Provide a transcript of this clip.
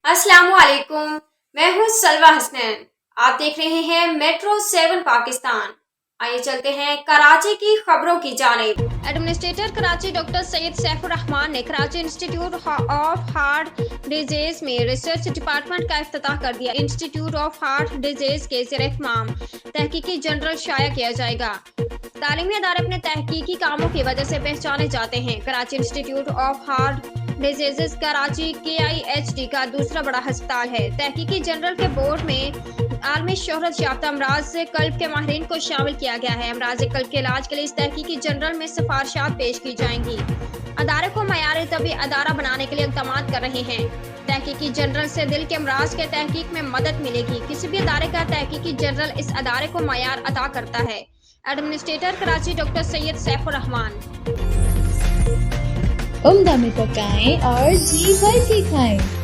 अस्सलाम वालेकुम, मैं हूं सलवा हसनैन। आप देख रहे हैं मेट्रो 7 पाकिस्तान। आइए चलते हैं कराची की खबरों की जानिब। एडमिनिस्ट्रेटर कराची डॉक्टर सैयद सैफुर रहमान ने Karachi institute of heart disease में रिसर्च डिपार्टमेंट का इफ्तिताह कर दिया। इंस्टीट्यूट ऑफ हार्ट डिजीज के ज़ेर-ए-इत्माम तहकीकी जर्नल शाया किया जाएगा। तालीमी अदारे अपने तहकीकी कामों की वजह से पहचाने जाते हैं। Karachi institute of heart disease Karachi KIHD का दूसरा बड़ा अस्पताल है। तहकीकी जनरल के बोर्ड में आलमी शोहरत याफ्ता अमराज से कल्ब के माहिरीन को शामिल किया गया है। अमराज कल्ब के इलाज के लिए इस तहकीकी जनरल में सिफारिशात पेश की जाएंगी। अदारे को मयारी तबी अदारा बनाने के लिए इक़दाम कर रहे हैं। तहकीकी जनरल से दिल के अमराज के तहकीक में मदद मिलेगी। किसी भी अदारे का तहकीकी जनरल इस अदारे को मयार अता करता है। Administrator Karachi doctor Syed Saifur Rahman. उम्दा में पकाएं और जी भर के खाएं।